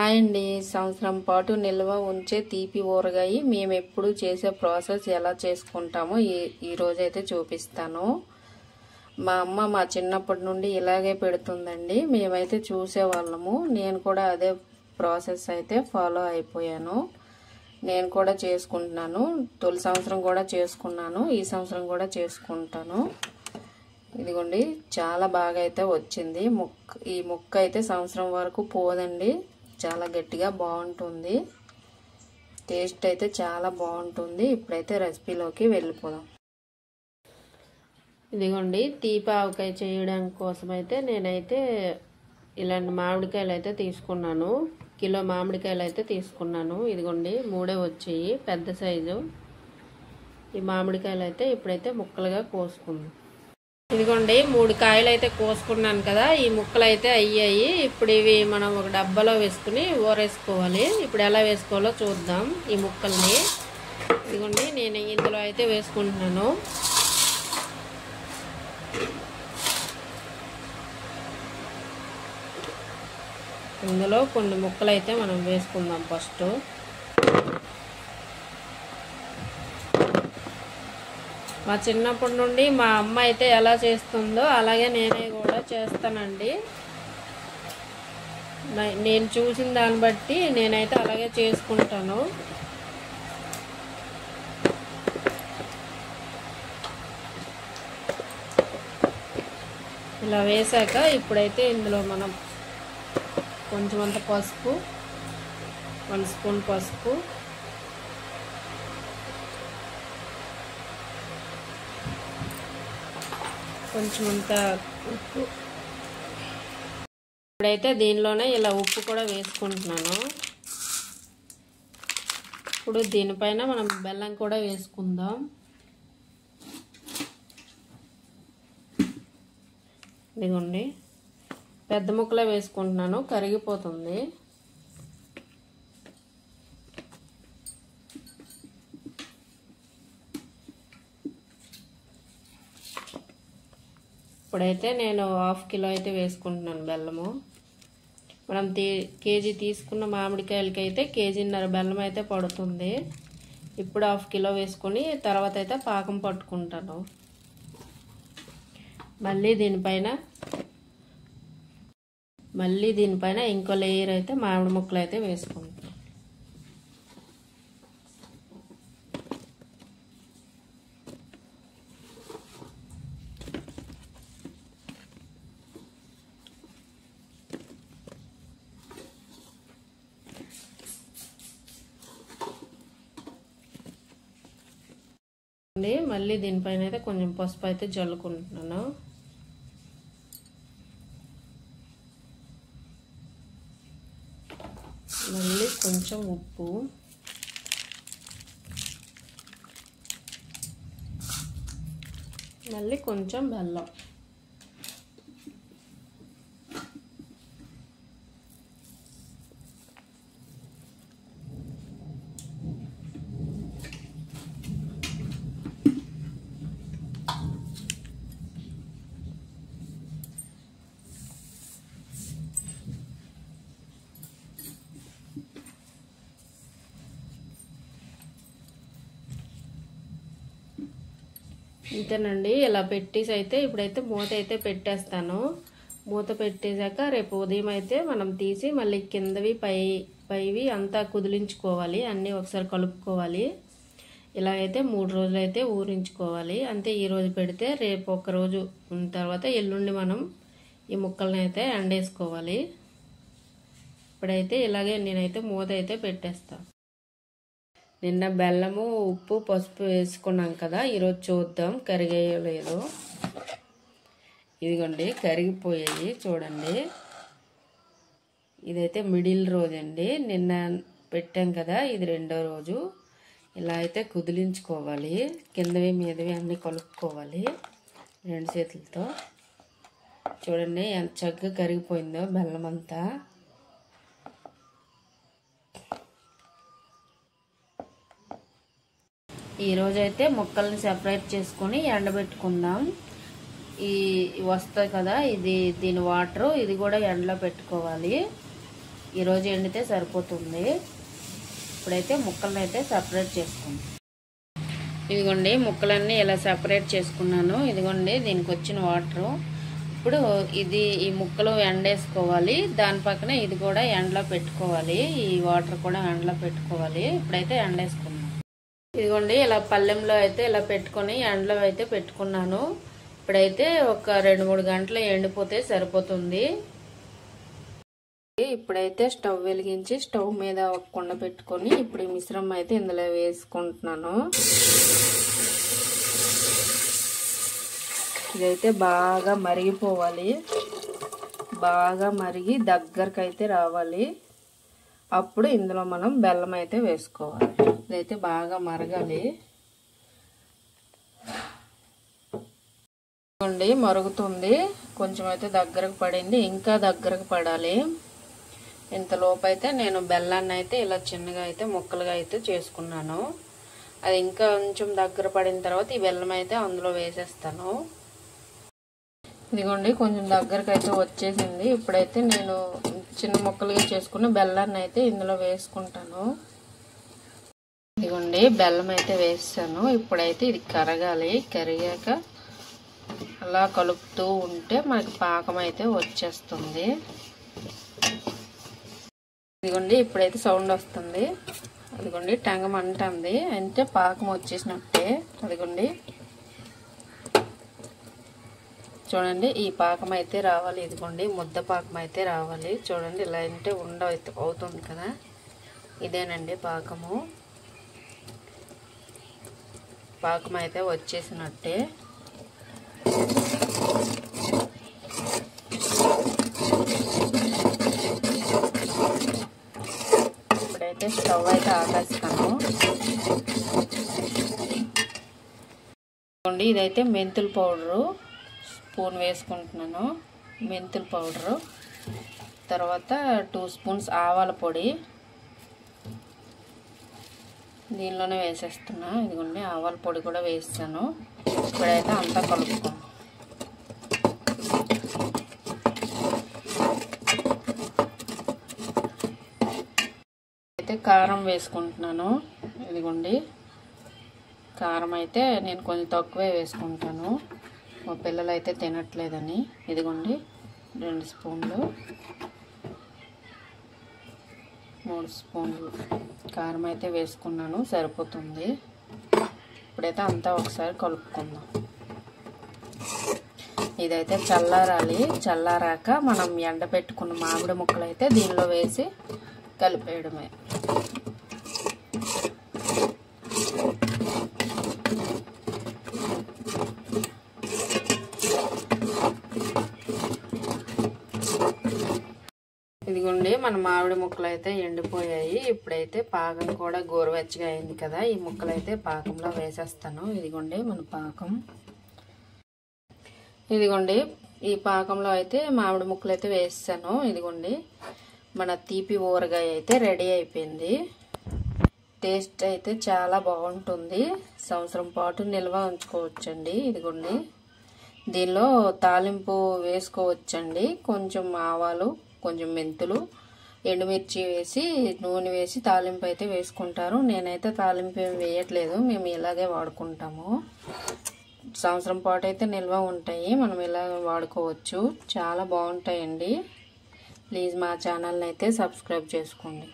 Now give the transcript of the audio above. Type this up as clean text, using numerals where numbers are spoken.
అండి సంవత్సరం పాటు నిల్వ ఉంచే తీపి ఊరగాయ మేము ఎప్పుడు చేసే ప్రాసెస్ ఎలా చేసుకుంటామో ఈ రోజు అయితే చూపిస్తాను. మా అమ్మ మా చిన్నప్పటి నుండి ఇలాగే పెడుతుందండి. మేమైతే చూసేవాళ్ళము. నేను కూడా అదే ప్రాసెస్ అయితే ఫాలో అయిపోయాను. నేను కూడా చేసుకుంటున్నాను. తొలి సంవత్సరం కూడా చేసుకున్నాను, ఈ సంవత్సరం కూడా చేసుకుంటాను. ఇదిగోండి చాలా బాగా అయితే వచ్చింది. ఈ ముక్క అయితే సంవత్సరం వరకు పోదండి. చాలా గట్టిగా బాగుంటుంది. టేస్ట్ అయితే చాలా బాగుంటుంది. ఇప్పుడైతే రెసిపీలోకి వెళ్ళిపోదాం. ఇదిగోండి తీపి ఆవకాయ చేయడానికి కోసం అయితే నేనైతే ఇలాంటి మామిడికాయలు అయితే తీసుకున్నాను. కిలో మామిడికాయలు అయితే తీసుకున్నాను. ఇదిగోండి 3 వచ్చాయి, పెద్ద సైజు. ఈ మామిడికాయలు అయితే ఇప్పుడైతే ముక్కలుగా కోసుకుందాం. ఇదిగోండి 3 కాయలు అయితే కోసుకున్నాను కదా. ఈ ముక్కలు అయితే అయ్యాయి. ఇప్పుడు ఇవి మనం ఒక డబ్బాలో వేసుకుని ఊరేసుకోవాలి. ఇప్పుడు ఎలా వేసుకోవాలో చూద్దాం ఈ ముక్కల్ని. ఇదిగోండి నేను ఇందులో అయితే వేసుకుంటున్నాను. ఇందులో కొన్ని ముక్కలు అయితే మనం వేసుకుందాం ఫస్ట్. మా చిన్నప్పటి నుండి మా అమ్మ అయితే ఎలా చేస్తుందో అలాగే నేనే కూడా చేస్తానండి. నేను చూసిన దాన్ని బట్టి నేనైతే అలాగే చేసుకుంటాను. ఇలా వేసాక ఇప్పుడైతే ఇందులో మనం కొంచెం అంత పసుపు, 1 స్పూన్ పసుపు, కొంచెం అంత ఉప్పు. ఇప్పుడైతే దీనిలోనే ఇలా ఉప్పు కూడా వేసుకుంటున్నాను. ఇప్పుడు దీనిపైన మనం బెల్లం కూడా వేసుకుందాం. ఇదిగోండి పెద్ద ముక్కలే వేసుకుంటున్నాను, కరిగిపోతుంది. ఇప్పుడైతే నేను 1/2 కిలో అయితే వేసుకుంటున్నాను బెల్లము. మనం కేజీ తీసుకున్న మామిడికాయలకి అయితే 1.5 కేజీ బెల్లం అయితే పడుతుంది. ఇప్పుడు 1/2 కిలో వేసుకొని తర్వాత అయితే పాకం పట్టుకుంటాను. మళ్ళీ దీనిపైన ఇంకో లేయర్ అయితే మామిడి ముక్కలు అయితే వేసుకుంటాను. మళ్ళీ దీనిపైన అయితే కొంచెం పసుపు అయితే జల్లుకుంటున్నాను. మళ్ళీ కొంచెం ఉప్పు, మళ్ళీ కొంచెం బెల్లం. ఇంతేనండి. ఇలా పెట్టేసి అయితే ఇప్పుడైతే మూత అయితే పెట్టేస్తాను. మూత పెట్టేశాక రేపు ఉదయం అయితే మనం తీసి మళ్ళీ కిందవి పైవి అంతా కుదిలించుకోవాలి. అన్నీ ఒకసారి కలుపుకోవాలి. ఇలాగైతే 3 రోజులు అయితే ఊరించుకోవాలి. అంతే. ఈరోజు పెడితే రేపు 1 రోజు ఉన్న తర్వాత ఎల్లుండి మనం ఈ ముక్కల్ని అయితే ఎండేసుకోవాలి. ఇప్పుడైతే ఇలాగే నేనైతే మూత అయితే పెట్టేస్తాను. నిన్న బెల్లము, ఉప్పు, పసుపు వేసుకున్నాం కదా. ఈరోజు చూద్దాం కరిగాయో లేదో. ఇదిగోండి కరిగిపోయాయి చూడండి. ఇదైతే మిడిల్ రోజు అండి. నిన్న పెట్టాం కదా, ఇది 2వ రోజు. ఇలా అయితే కుదిలించుకోవాలి. కిందవి మీదవి అన్నీ కలుపుకోవాలి 2 చేతులతో. చూడండి ఎంత చక్కగా కరిగిపోయిందో బెల్లం అంతా. ఈరోజైతే ముక్కల్ని సెపరేట్ చేసుకొని ఎండబెట్టుకుందాం. ఈ వస్తాయి కదా, దీని వాటర్ ఇది కూడా ఎండలో పెట్టుకోవాలి. ఈరోజు ఎండితే సరిపోతుంది. ఇప్పుడైతే ముక్కలను అయితే సపరేట్ చేసుకుందాం. ఇదిగోండి ముక్కలన్నీ ఇలా సపరేట్ చేసుకున్నాను. ఇదిగోండి దీనికి వచ్చిన వాటరు. ఇప్పుడు ఈ ముక్కలు ఎండేసుకోవాలి. దాని పక్కన ఇది కూడా ఎండలో పెట్టుకోవాలి. ఈ వాటర్ కూడా ఎండలో పెట్టుకోవాలి. ఇప్పుడైతే ఎండేసుకున్నాను. ఇదిగోండి ఇలా పళ్ళెంలో అయితే ఇలా పెట్టుకొని ఎండలో అయితే పెట్టుకున్నాను. ఇప్పుడైతే ఒక 2-3 గంటలు ఎండిపోతే సరిపోతుంది. ఇప్పుడైతే స్టవ్ వెలిగించి స్టవ్ మీద ఒక కుండ పెట్టుకొని ఇప్పుడు ఈ మిశ్రమం అయితే ఇందులో వేసుకుంటున్నాను. ఇదైతే బాగా మరిగిపోవాలి. బాగా మరిగి దగ్గరకు అయితే రావాలి. అప్పుడు ఇందులో మనం బెల్లం అయితే వేసుకోవాలి. ఇదైతే బాగా మరగాలి. మరుగుతుంది. కొంచెం అయితే దగ్గరకు పడింది. ఇంకా దగ్గరకు పడాలి. ఇంతలోపు అయితే నేను బెల్లాన్ని అయితే ఇలా చిన్నగా అయితే ముక్కలుగా అయితే చేసుకున్నాను. అది ఇంకా కొంచెం దగ్గర పడిన తర్వాత ఈ బెల్లం అయితే అందులో వేసేస్తాను. ఇదిగోండి కొంచెం దగ్గరకు అయితే వచ్చేసింది. ఇప్పుడైతే నేను చిన్న ముక్కలుగా చేసుకున్న బెల్లాన్ని అయితే ఇందులో వేసుకుంటాను. ఇదిగోండి బెల్లం అయితే వేసాను. ఇప్పుడైతే ఇది కరగాలి. కరిగాక అలా కలుపుతూ ఉంటే మనకి పాకం అయితే వచ్చేస్తుంది. ఇదిగోండి ఇప్పుడైతే సౌండ్ వస్తుంది. అదిగోండి టంగం అంటుంది. అంటే పాకం వచ్చేసినట్టే. అదిగోండి చూడండి ఈ పాకం అయితే రావాలి. ఇదిగోండి ముద్ద పాకం అయితే రావాలి. చూడండి ఇలా అంటే ఉండ అవుతుంది కదా, ఇదేనండి పాకము. పాకం అయితే వచ్చేసినట్టే. ఇప్పుడైతే స్టవ్ అయితే ఆపేస్తాను. ఇదైతే మెంతుల పౌడరు స్పూన్ వేసుకుంటున్నాను. మెంతుల పౌడరు తర్వాత 2 స్పూన్స్ ఆవాల పొడి దీనిలోనే వేసేస్తున్నా. ఇదిగోండి ఆవాల పొడి కూడా వేస్తాను. ఇప్పుడైతే అంతా కలుపుకోండి. అయితే కారం వేసుకుంటున్నాను. ఇదిగోండి కారం అయితే నేను కొంచెం తక్కువే వేసుకుంటాను. మా పిల్లలు అయితే తినట్లేదని. ఇదిగోండి 2 స్పూన్లు 3 స్పూన్లు కారం అయితే వేసుకున్నాను. సరిపోతుంది. ఇప్పుడైతే అంతా ఒకసారి కలుపుకుందాం. ఇదైతే చల్లారాలి. చల్లారాక మనం ఎండబెట్టుకున్న మామిడి ముక్కలు అయితే దీనిలో వేసి కలిపేయడమే. ఇదిగోండి మన మామిడి ముక్కలు అయితే ఎండిపోయాయి. ఇప్పుడైతే పాకం కూడా గోరువెచ్చగా అయింది కదా, ఈ ముక్కలు అయితే పాకంలో వేసేస్తాను. ఇదిగోండి మన పాకం. ఇదిగోండి ఈ పాకంలో అయితే మామిడి ముక్కలు అయితే వేసాను. ఇదిగోండి మన తీపి ఊరగాయ అయితే రెడీ అయిపోయింది. టేస్ట్ అయితే చాలా బాగుంటుంది. సంవత్సరం పాటు నిల్వ ఉంచుకోవచ్చండి. ఇదిగోండి దీనిలో తాలింపు వేసుకోవచ్చండి. కొంచెం ఆవాలు, కొంచెం మెంతులు, ఎండుమిర్చి వేసి నూనె వేసి తాలింపు అయితే వేసుకుంటారు. నేనైతే తాలింపు ఏమి వేయట్లేదు. మేము ఇలాగే వాడుకుంటాము. సంవత్సరం పాటు అయితే నిల్వ ఉంటాయి. మనం ఇలా వాడుకోవచ్చు. చాలా బాగుంటాయండి. ప్లీజ్ మా ఛానల్ని అయితే సబ్స్క్రైబ్ చేసుకోండి.